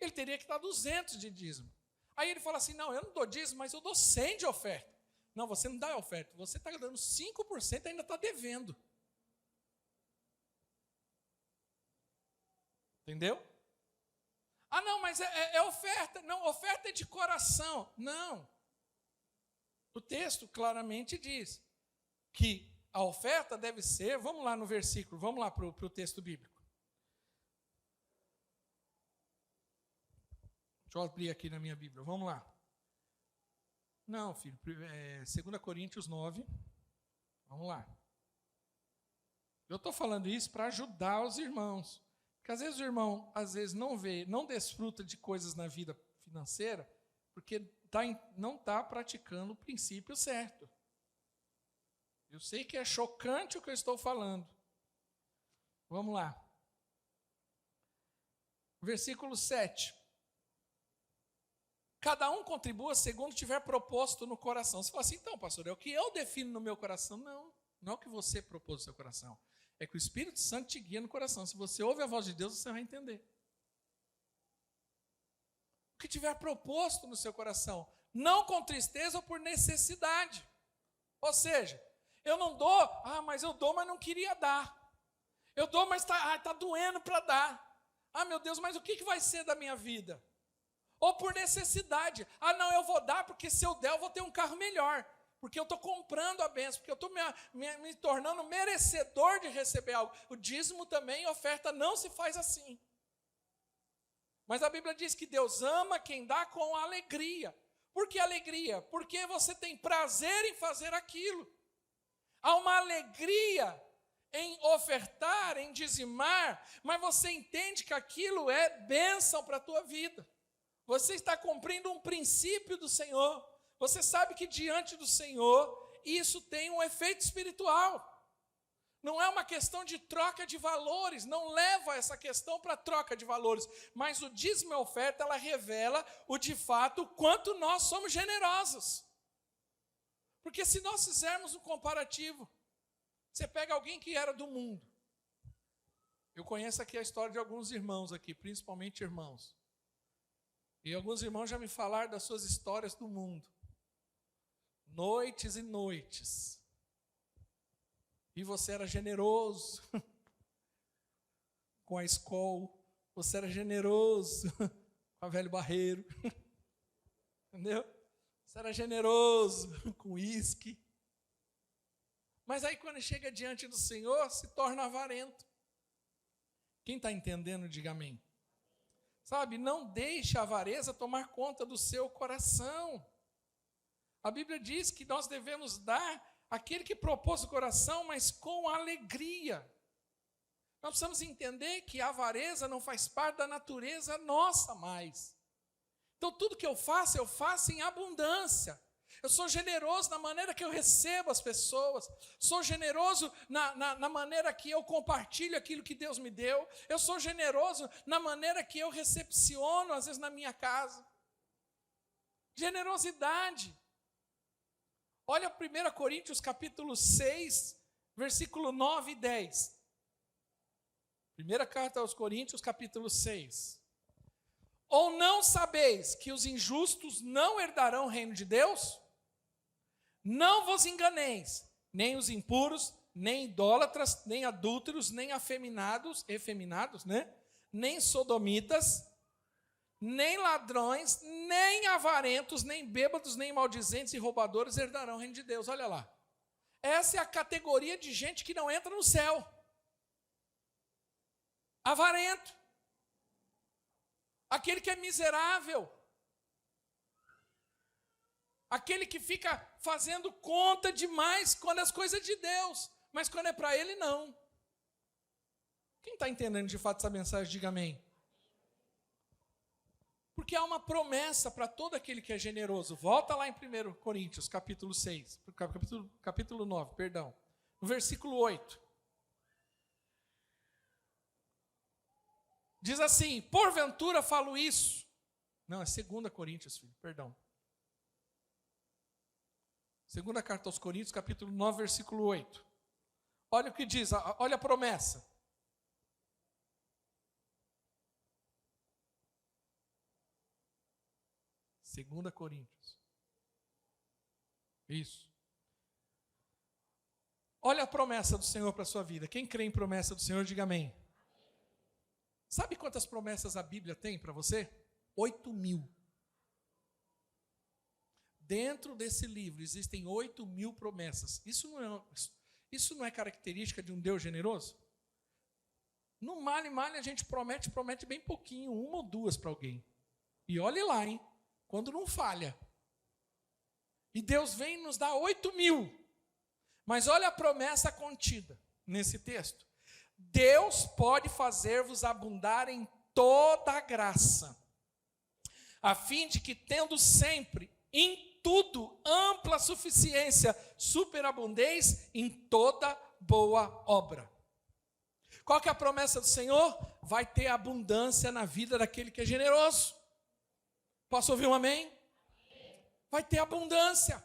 Ele teria que dar 200 de dízimo. Aí ele fala assim, não, eu não dou dízimo, mas eu dou 100 de oferta. Não, você não dá oferta, você está dando 5% e ainda está devendo. Entendeu? Ah, não, mas é oferta. Não, oferta é de coração. Não. O texto claramente diz que a oferta deve ser, vamos lá no versículo, vamos lá para o texto bíblico. Deixa eu abrir aqui na minha Bíblia, vamos lá. Não, filho, 2 Coríntios 9, vamos lá. Eu estou falando isso para ajudar os irmãos. Porque às vezes o irmão, não desfruta de coisas na vida financeira, porque não está praticando o princípio certo. Eu sei que é chocante o que eu estou falando. Vamos lá. Versículo 7. Cada um contribua segundo tiver proposto no coração. Você fala assim, então, pastor, é o que eu defino no meu coração. Não é o que você propôs no seu coração. É que o Espírito Santo te guia no coração. Se você ouve a voz de Deus, você vai entender. O que tiver proposto no seu coração. Não com tristeza ou por necessidade. Ou seja, eu não dou, mas eu dou, mas não queria dar. Eu dou, mas está doendo para dar. Meu Deus, mas o que vai ser da minha vida? Ou por necessidade. Não, eu vou dar porque se eu der eu vou ter um carro melhor. Porque eu estou comprando a bênção, porque eu estou me tornando merecedor de receber algo. O dízimo também, a oferta não se faz assim. Mas a Bíblia diz que Deus ama quem dá com alegria. Por que alegria? Porque você tem prazer em fazer aquilo. Há uma alegria em ofertar, em dizimar, mas você entende que aquilo é bênção para a tua vida. Você está cumprindo um princípio do Senhor. Você sabe que diante do Senhor, isso tem um efeito espiritual. Não é uma questão de troca de valores, não leva essa questão para troca de valores. Mas o dízimo e a oferta, ela revela de fato o quanto nós somos generosos. Porque se nós fizermos um comparativo, você pega alguém que era do mundo. Eu conheço aqui a história de alguns irmãos aqui, principalmente irmãos. E alguns irmãos já me falaram das suas histórias do mundo. Noites e noites. E você era generoso com a escola. Você era generoso com a Velho Barreiro. Entendeu? Você era generoso com uísque. Mas aí quando chega diante do Senhor, se torna avarento. Quem está entendendo, diga amém. Sabe, não deixe a avareza tomar conta do seu coração. A Bíblia diz que nós devemos dar àquele que propôs o coração, mas com alegria. Nós precisamos entender que a avareza não faz parte da natureza nossa mais. Então tudo que eu faço em abundância. Eu sou generoso na maneira que eu recebo as pessoas. Sou generoso na maneira que eu compartilho aquilo que Deus me deu. Eu sou generoso na maneira que eu recepciono, às vezes, na minha casa. Generosidade. Olha 1 Coríntios capítulo 6, versículo 9 e 10. Primeira carta aos Coríntios, capítulo 6. Ou não sabeis que os injustos não herdarão o reino de Deus? Não vos enganeis, nem os impuros, nem idólatras, nem adúlteros, nem efeminados, né? Nem sodomitas, nem ladrões, nem avarentos, nem bêbados, nem maldizentes e roubadores herdarão o reino de Deus. Olha lá. Essa é a categoria de gente que não entra no céu. Avarento. Aquele que é miserável. Aquele que fica fazendo conta demais quando as coisas de Deus, mas quando é para ele, não. Quem está entendendo de fato essa mensagem, diga amém. Porque há uma promessa para todo aquele que é generoso. Volta lá em 1 Coríntios, capítulo 6, capítulo 9, perdão, no versículo 8. Diz assim, porventura falo isso. Não, é 2 Coríntios, filho, perdão. 2ª carta aos Coríntios, capítulo 9, versículo 8. Olha o que diz, olha a promessa. Segunda Coríntios. Isso. Olha a promessa do Senhor para a sua vida. Quem crê em promessa do Senhor, diga amém. Sabe quantas promessas a Bíblia tem para você? 8.000. Dentro desse livro existem 8.000 promessas. Isso não é característica de um Deus generoso? No male a gente promete bem pouquinho, 1 ou 2 para alguém. E olhe lá, hein? Quando não falha. E Deus vem e nos dá 8.000. Mas olha a promessa contida nesse texto. Deus pode fazer-vos abundar em toda a graça, a fim de que, tendo sempre, em tudo, ampla suficiência, superabundez em toda boa obra. Qual que é a promessa do Senhor? Vai ter abundância na vida daquele que é generoso. Posso ouvir um amém? Vai ter abundância.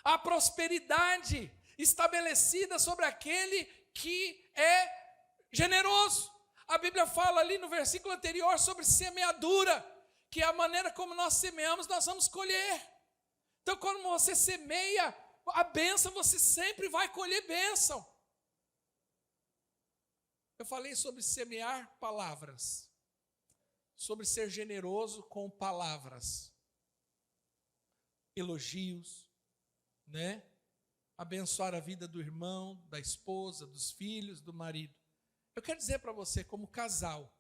A prosperidade estabelecida sobre aquele que é generoso. A Bíblia fala ali no versículo anterior sobre semeadura, que é a maneira como nós semeamos, nós vamos colher. Então, quando você semeia a bênção, você sempre vai colher bênção. Eu falei sobre semear palavras, sobre ser generoso com palavras, elogios, né? Abençoar a vida do irmão, da esposa, dos filhos, do marido. Eu quero dizer para você, como casal,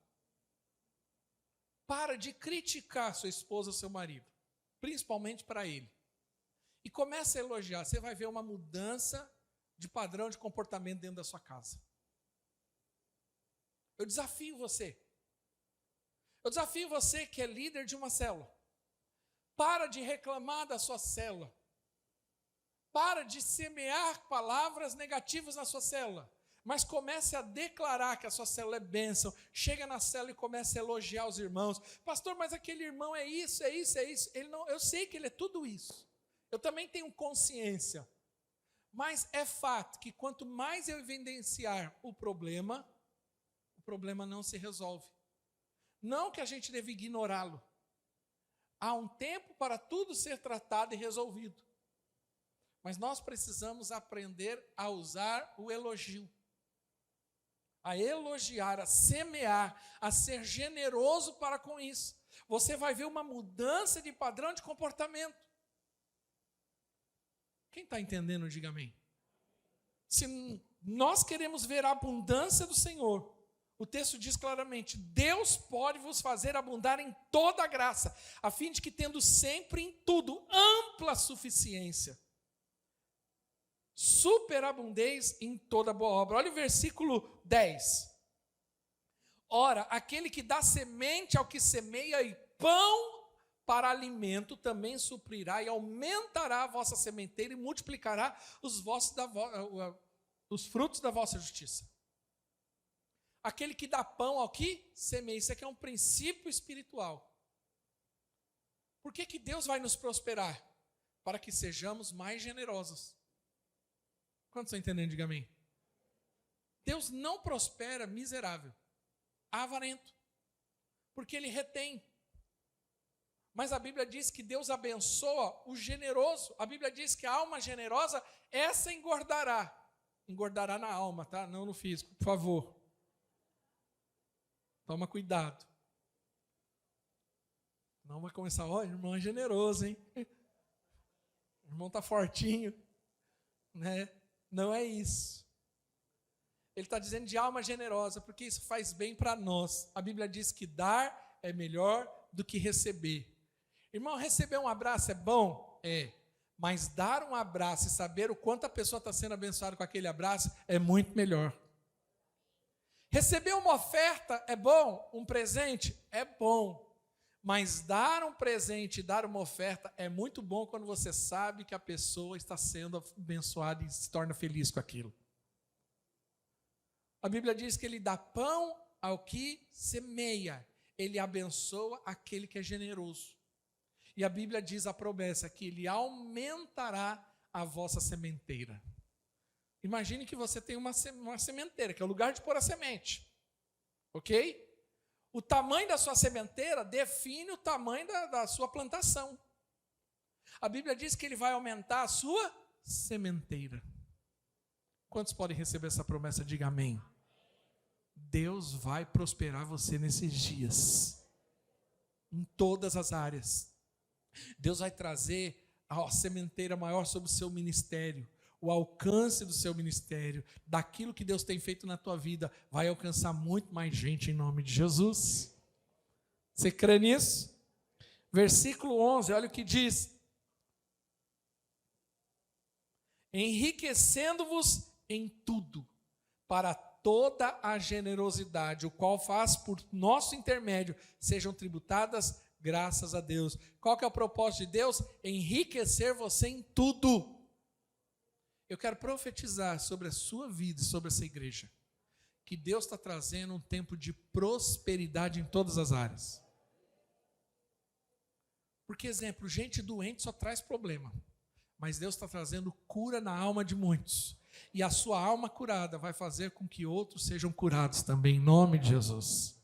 para de criticar sua esposa ou seu marido, principalmente para ele. E comece a elogiar. Você vai ver uma mudança de padrão de comportamento dentro da sua casa. Eu desafio você. Eu desafio você que é líder de uma célula. Para de reclamar da sua célula. Para de semear palavras negativas na sua célula. Mas comece a declarar que a sua célula é bênção. Chega na célula e comece a elogiar os irmãos. Pastor, mas aquele irmão é isso, é isso, é isso. Ele não, eu sei que ele é tudo isso. Eu também tenho consciência. Mas é fato que quanto mais eu evidenciar o problema não se resolve. Não que a gente deve ignorá-lo. Há um tempo para tudo ser tratado e resolvido. Mas nós precisamos aprender a usar o elogio. A elogiar, a semear, a ser generoso para com isso. Você vai ver uma mudança de padrão de comportamento. Quem está entendendo, diga amém. Se nós queremos ver a abundância do Senhor, o texto diz claramente, Deus pode vos fazer abundar em toda a graça, a fim de que, tendo sempre em tudo ampla suficiência, superabundez em toda boa obra. Olha o versículo 10. Ora, aquele que dá semente ao que semeia e pão para alimento, também suprirá e aumentará a vossa sementeira e multiplicará os frutos da vossa justiça. Aquele que dá pão ao que semeia. Isso aqui é um princípio espiritual. Por que Deus vai nos prosperar? Para que sejamos mais generosos. Quantos estão entendendo? Diga amém. Deus não prospera miserável, avarento, porque Ele retém. Mas a Bíblia diz que Deus abençoa o generoso. A Bíblia diz que a alma generosa, essa engordará. Engordará na alma, tá? Não no físico, por favor. Toma cuidado. Não vai começar, ó, irmão é generoso, hein? O irmão está fortinho, né? Não é isso. Ele está dizendo de alma generosa, porque isso faz bem para nós. A Bíblia diz que dar é melhor do que receber. Irmão, receber um abraço é bom? É. Mas dar um abraço e saber o quanto a pessoa está sendo abençoada com aquele abraço é muito melhor. Receber uma oferta é bom? Um presente é bom. Mas dar um presente e dar uma oferta é muito bom quando você sabe que a pessoa está sendo abençoada e se torna feliz com aquilo. A Bíblia diz que Ele dá pão ao que semeia. Ele abençoa aquele que é generoso. E a Bíblia diz a promessa que Ele aumentará a vossa sementeira. Imagine que você tem uma sementeira, que é o lugar de pôr a semente. Ok? O tamanho da sua sementeira define o tamanho da sua plantação. A Bíblia diz que Ele vai aumentar a sua sementeira. Quantos podem receber essa promessa? Diga amém. Deus vai prosperar você nesses dias. Em todas as áreas. Deus vai trazer a sementeira maior sobre o seu ministério. O alcance do seu ministério, daquilo que Deus tem feito na tua vida, vai alcançar muito mais gente em nome de Jesus. Você crê nisso? Versículo 11, olha o que diz. Enriquecendo-vos em tudo, para toda a generosidade, o qual faz por nosso intermédio, sejam tributadas Graças a Deus. Qual que é o propósito de Deus? Enriquecer você em tudo. Eu quero profetizar sobre a sua vida e sobre essa igreja, que Deus está trazendo um tempo de prosperidade em todas as áreas. Porque, exemplo, gente doente só traz problema, mas Deus está trazendo cura na alma de muitos. E a sua alma curada vai fazer com que outros sejam curados também, em nome de Jesus.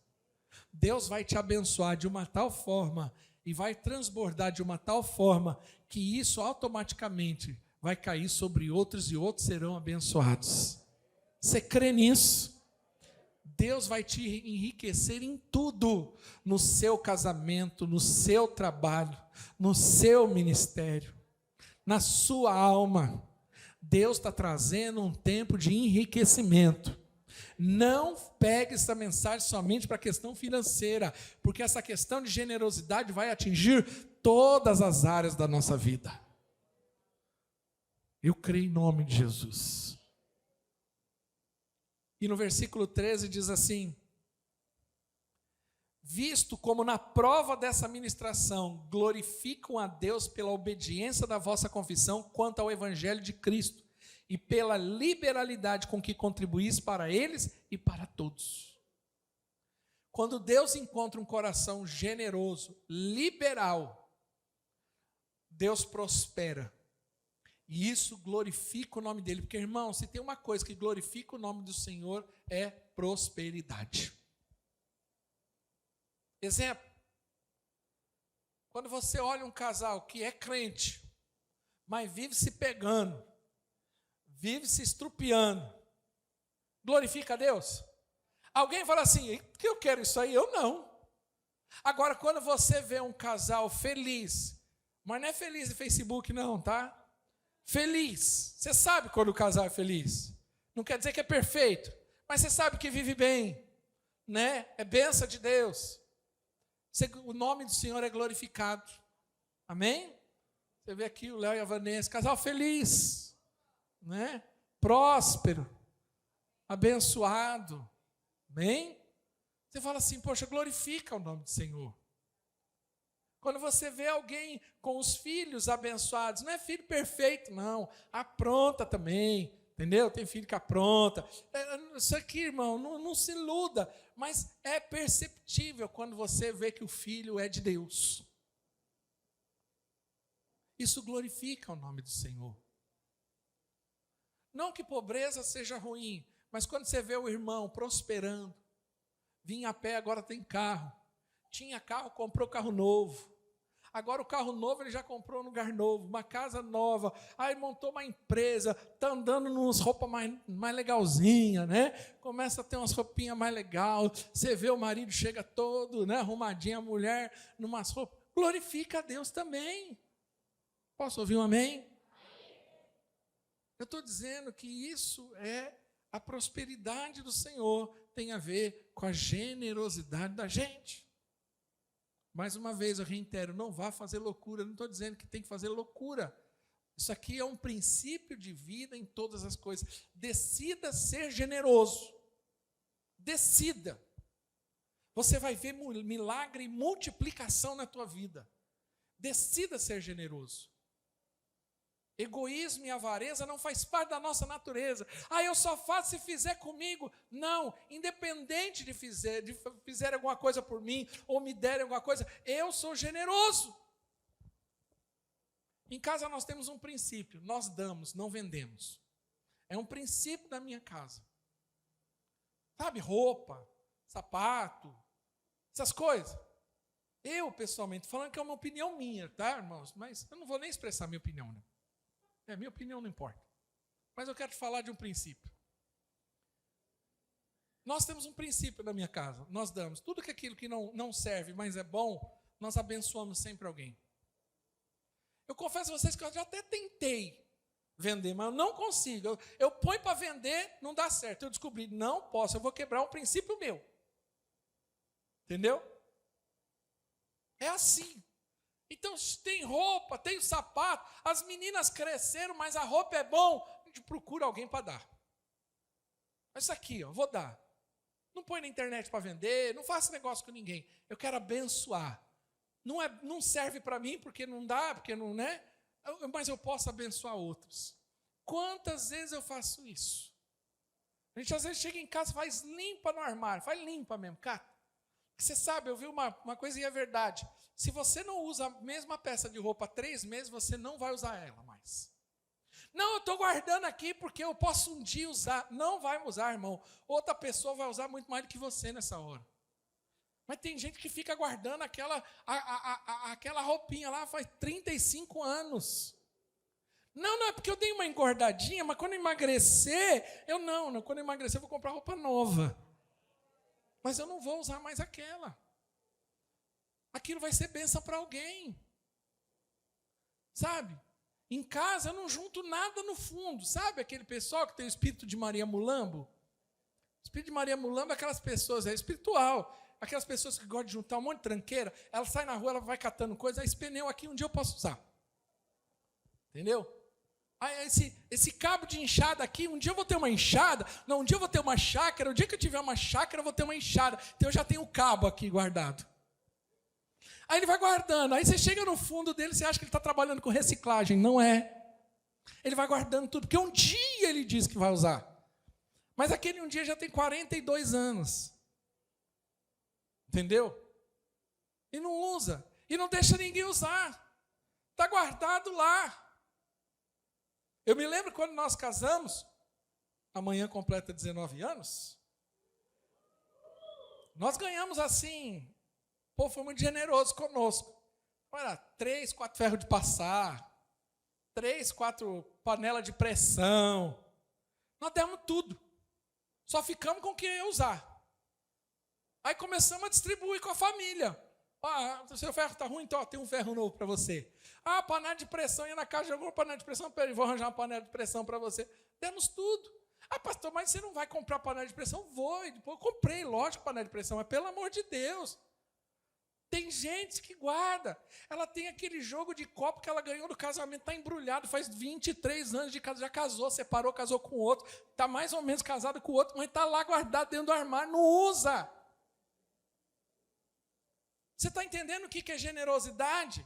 Deus vai te abençoar de uma tal forma e vai transbordar de uma tal forma que isso automaticamente vai cair sobre outros e outros serão abençoados. Você crê nisso? Deus vai te enriquecer em tudo, no seu casamento, no seu trabalho, no seu ministério, na sua alma. Deus está trazendo um tempo de enriquecimento. Não pegue essa mensagem somente para a questão financeira, porque essa questão de generosidade vai atingir todas as áreas da nossa vida. Eu creio em nome de Jesus. E no versículo 13 diz assim: visto como na prova dessa ministração glorificam a Deus pela obediência da vossa confissão quanto ao evangelho de Cristo, e pela liberalidade com que contribuís para eles e para todos. Quando Deus encontra um coração generoso, liberal, Deus prospera. E isso glorifica o nome dele. Porque, irmão, se tem uma coisa que glorifica o nome do Senhor, é prosperidade. Exemplo. Quando você olha um casal que é crente, mas vive se pegando, vive se estrupiando, glorifica a Deus? Alguém fala assim, que eu quero isso aí? Eu não. Agora, quando você vê um casal feliz, mas não é feliz no Facebook não, tá? Feliz. Você sabe quando o casal é feliz. Não quer dizer que é perfeito, mas você sabe que vive bem, né? É bênção de Deus. O nome do Senhor é glorificado. Amém? Você vê aqui o Léo e a Vanessa, casal feliz, né? Próspero, abençoado. Amém? Você fala assim, poxa, glorifica o nome do Senhor. Quando você vê alguém com os filhos abençoados, não é filho perfeito, não. Apronta também, entendeu? Tem filho que apronta. Isso aqui, irmão, não se iluda, mas é perceptível quando você vê que o filho é de Deus. Isso glorifica o nome do Senhor. Não que pobreza seja ruim, mas quando você vê o irmão prosperando, vinha a pé, agora tem carro. Tinha carro, comprou carro novo. Agora o carro novo ele já comprou um lugar novo, uma casa nova. Aí montou uma empresa, está andando numas roupas mais legalzinhas, né? Começa a ter umas roupinhas mais legais. Você vê o marido chega todo, né, arrumadinho, a mulher numas roupas. Glorifica a Deus também. Posso ouvir um amém? Eu estou dizendo que isso é a prosperidade do Senhor, tem a ver com a generosidade da gente. Mais uma vez eu reitero, não vá fazer loucura, não estou dizendo que tem que fazer loucura. Isso aqui é um princípio de vida em todas as coisas. Decida ser generoso. Decida. Você vai ver milagre e multiplicação na tua vida. Decida ser generoso. Egoísmo e avareza não faz parte da nossa natureza. Eu só faço se fizer comigo. Não, independente de fizer alguma coisa por mim, ou me derem alguma coisa, eu sou generoso. Em casa nós temos um princípio, nós damos, não vendemos. É um princípio da minha casa. Sabe, roupa, sapato, essas coisas. Eu, pessoalmente, falando que é uma opinião minha, tá, irmãos? Mas eu não vou nem expressar minha opinião, não. Minha opinião não importa. Mas eu quero te falar de um princípio. Nós temos um princípio na minha casa. Nós damos. Tudo que aquilo que não serve, mas é bom, nós abençoamos sempre alguém. Eu confesso a vocês que eu já até tentei vender, mas eu não consigo. Eu ponho para vender, não dá certo. Eu descobri, não posso, eu vou quebrar um princípio meu. Entendeu? É assim. Então, tem roupa, tem sapato, as meninas cresceram, mas a roupa é bom, a gente procura alguém para dar. Isso aqui, vou dar. Não põe na internet para vender, não faça negócio com ninguém. Eu quero abençoar. não serve para mim porque não dá, porque não, né? Mas eu posso abençoar outros. Quantas vezes eu faço isso? A gente às vezes chega em casa e faz limpa no armário, faz limpa mesmo, cata. Você sabe, eu vi uma coisa e é verdade. Se você não usa a mesma peça de roupa há 3 meses, você não vai usar ela mais. Não, eu estou guardando aqui porque eu posso um dia usar. Não vai usar, irmão. Outra pessoa vai usar muito mais do que você nessa hora. Mas tem gente que fica guardando aquela roupinha lá faz 35 anos. Não é porque eu dei uma engordadinha, mas quando emagrecer, quando emagrecer eu vou comprar roupa nova. Mas eu não vou usar mais aquela. Aquilo vai ser bênção para alguém. Sabe? Em casa eu não junto nada no fundo. Sabe aquele pessoal que tem o espírito de Maria Mulambo? O espírito de Maria Mulambo é aquelas pessoas, é espiritual. Aquelas pessoas que gostam de juntar um monte de tranqueira. Ela sai na rua, ela vai catando coisa. Esse pneu aqui um dia eu posso usar. Entendeu? Aí esse cabo de enxada aqui, um dia eu vou ter uma enxada. Não, um dia eu vou ter uma chácara. O dia que eu tiver uma chácara eu vou ter uma enxada. Então eu já tenho o cabo aqui guardado. Aí ele vai guardando, aí você chega no fundo dele, você acha que ele está trabalhando com reciclagem. Não é. Ele vai guardando tudo, porque um dia ele diz que vai usar. Mas aquele um dia já tem 42 anos. Entendeu? E não usa. E não deixa ninguém usar. Está guardado lá. Eu me lembro quando nós casamos, amanhã completa 19 anos. Nós ganhamos assim... O povo foi muito generoso conosco. Olha, 3, 4 ferros de passar, 3, 4 panelas de pressão. Nós demos tudo. Só ficamos com o que ia usar. Aí começamos a distribuir com a família. O seu ferro está ruim, então tem um ferro novo para você. Panela de pressão, ia na casa, jogou uma panela de pressão, vou arranjar uma panela de pressão para você. Demos tudo. Pastor, mas você não vai comprar panela de pressão? Vou. E depois eu comprei, lógico, panela de pressão, mas pelo amor de Deus. Tem gente que guarda. Ela tem aquele jogo de copo que ela ganhou no casamento, está embrulhado, faz 23 anos de casa, já casou, separou, casou com outro, está mais ou menos casado com o outro, mas está lá guardado dentro do armário, não usa. Você está entendendo o que é generosidade?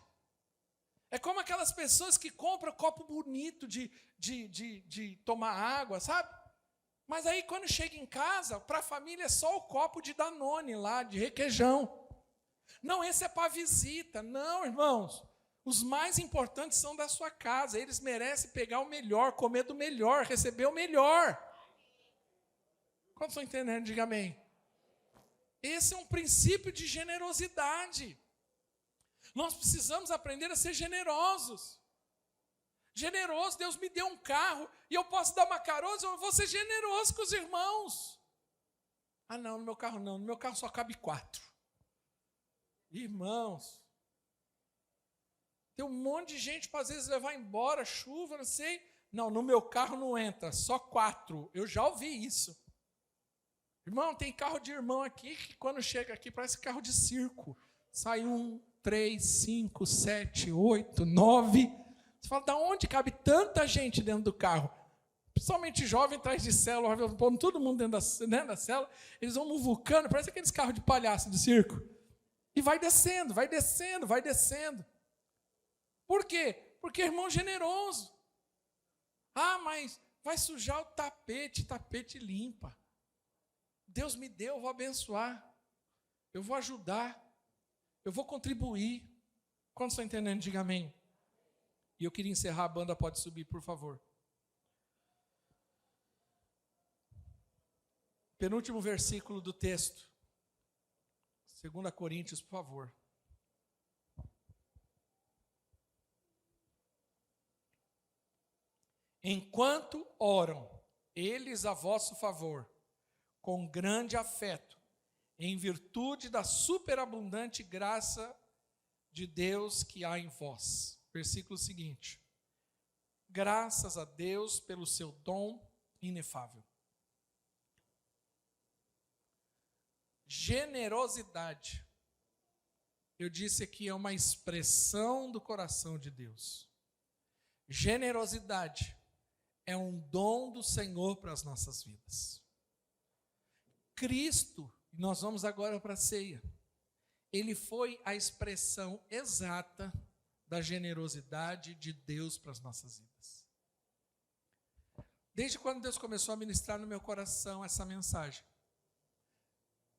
É como aquelas pessoas que compram copo bonito de tomar água, sabe? Mas aí quando chega em casa, para a família é só o copo de Danone lá, de requeijão. Não, esse é para visita. Não, irmãos. Os mais importantes são da sua casa. Eles merecem pegar o melhor, comer do melhor, receber o melhor. Quantos estão entendendo? Diga amém. Esse é um princípio de generosidade. Nós precisamos aprender a ser generosos. Generoso, Deus me deu um carro e eu posso dar uma carona, eu vou ser generoso com os irmãos. Não, no meu carro não. No meu carro só cabe 4. Irmãos, tem um monte de gente para às vezes levar embora, chuva, não sei. Não, no meu carro não entra, só 4. Eu já ouvi isso. Irmão, tem carro de irmão aqui que quando chega aqui parece carro de circo. Sai 1, 3, 5, 7, 8, 9. Você fala, da onde cabe tanta gente dentro do carro? Principalmente jovem atrás de célula, pondo todo mundo dentro da célula. Eles vão muvucando, parece aqueles carros de palhaço de circo. E vai descendo, vai descendo, vai descendo. Por quê? Porque é irmão generoso. Mas vai sujar o tapete limpa. Deus me deu, eu vou abençoar. Eu vou ajudar. Eu vou contribuir. Quantos estão entendendo? Diga amém. E eu queria encerrar, a banda pode subir, por favor. Penúltimo versículo do texto. 2 Coríntios, por favor. Enquanto oram, eles a vosso favor, com grande afeto, em virtude da superabundante graça de Deus que há em vós. Versículo seguinte. Graças a Deus pelo seu dom inefável. Generosidade, eu disse aqui, é uma expressão do coração de Deus. Generosidade é um dom do Senhor para as nossas vidas. Cristo, nós vamos agora para a ceia, ele foi a expressão exata da generosidade de Deus para as nossas vidas. Desde quando Deus começou a ministrar no meu coração essa mensagem,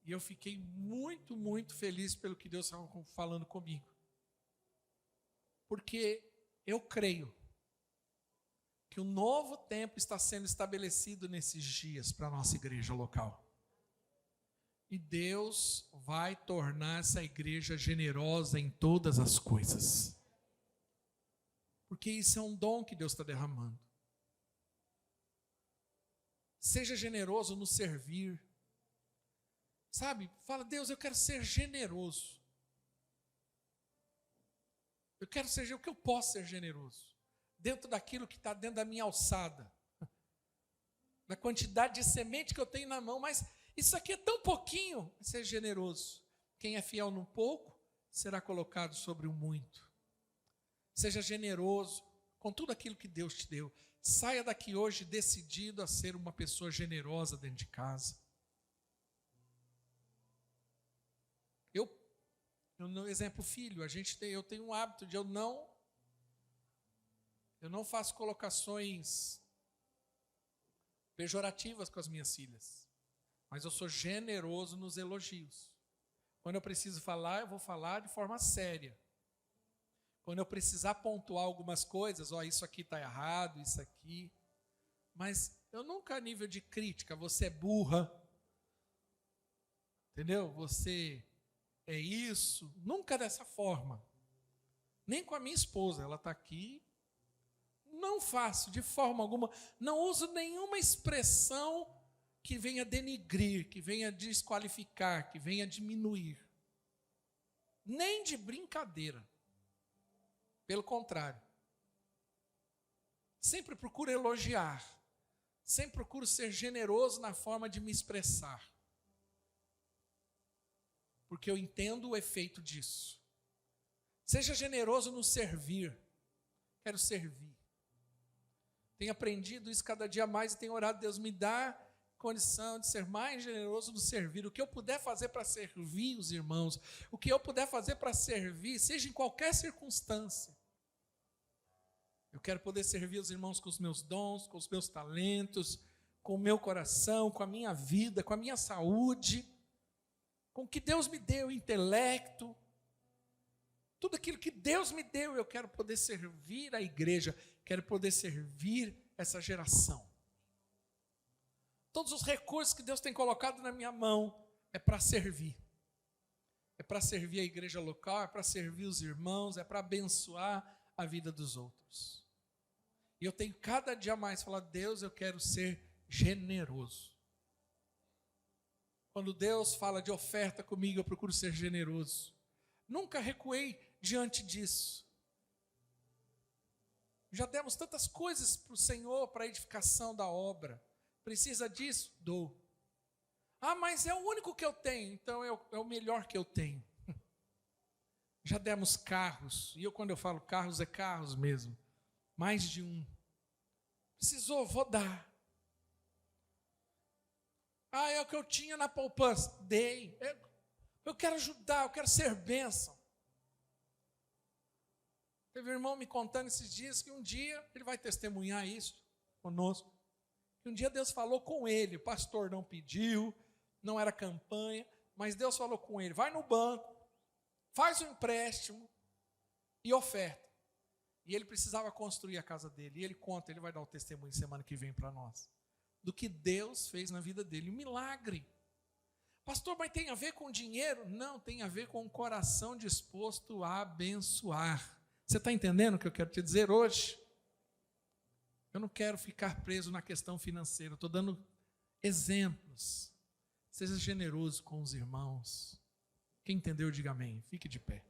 e eu fiquei muito, muito feliz pelo que Deus estava falando comigo. Porque eu creio que um novo tempo está sendo estabelecido nesses dias para a nossa igreja local. E Deus vai tornar essa igreja generosa em todas as coisas. Porque isso é um dom que Deus está derramando. Seja generoso no servir. Sabe, fala, Deus, eu quero ser generoso. Eu quero ser o que eu posso ser generoso. Dentro daquilo que está dentro da minha alçada. Da quantidade de semente que eu tenho na mão. Mas isso aqui é tão pouquinho. Ser generoso. Quem é fiel no pouco, será colocado sobre o muito. Seja generoso com tudo aquilo que Deus te deu. Saia daqui hoje decidido a ser uma pessoa generosa dentro de casa. No exemplo filho, eu tenho um hábito de eu não faço colocações pejorativas com as minhas filhas, mas eu sou generoso nos elogios. Quando eu preciso falar, eu vou falar de forma séria. Quando eu precisar pontuar algumas coisas, isso aqui está errado, isso aqui, mas eu nunca a nível de crítica, você é burra, entendeu? Você é isso, nunca dessa forma. Nem com a minha esposa, ela está aqui. Não faço de forma alguma, não uso nenhuma expressão que venha denigrir, que venha desqualificar, que venha diminuir. Nem de brincadeira. Pelo contrário. Sempre procuro elogiar. Sempre procuro ser generoso na forma de me expressar. Porque eu entendo o efeito disso. Seja generoso no servir. Quero servir. Tenho aprendido isso cada dia mais e tenho orado, Deus me dá condição de ser mais generoso no servir. O que eu puder fazer para servir os irmãos, o que eu puder fazer para servir, seja em qualquer circunstância. Eu quero poder servir os irmãos com os meus dons, com os meus talentos, com o meu coração, com a minha vida, com a minha saúde, com o que Deus me deu, intelecto, tudo aquilo que Deus me deu, eu quero poder servir a igreja, quero poder servir essa geração. Todos os recursos que Deus tem colocado na minha mão é para servir. É para servir a igreja local, é para servir os irmãos, é para abençoar a vida dos outros. E eu tenho cada dia mais falado, Deus, eu quero ser generoso. Quando Deus fala de oferta comigo, eu procuro ser generoso. Nunca recuei diante disso. Já demos tantas coisas para o Senhor, para a edificação da obra. Precisa disso? Dou. Mas é o único que eu tenho, então é o melhor que eu tenho. Já demos carros, e quando eu falo carros, é carros mesmo. Mais de um. Precisou, vou dar. É o que eu tinha na poupança. Dei. Eu quero ajudar, eu quero ser bênção. Teve um irmão me contando esses dias que um dia, ele vai testemunhar isso conosco, que um dia Deus falou com ele, o pastor não pediu, não era campanha, mas Deus falou com ele, vai no banco, faz um empréstimo e oferta. E ele precisava construir a casa dele, e ele conta, ele vai dar o testemunho semana que vem para nós, do que Deus fez na vida dele, um milagre. Pastor, mas tem a ver com dinheiro? Não, tem a ver com um coração disposto a abençoar. Você está entendendo o que eu quero te dizer hoje? Eu não quero ficar preso na questão financeira, eu estou dando exemplos. Seja generoso com os irmãos. Quem entendeu, diga amém. Fique de pé.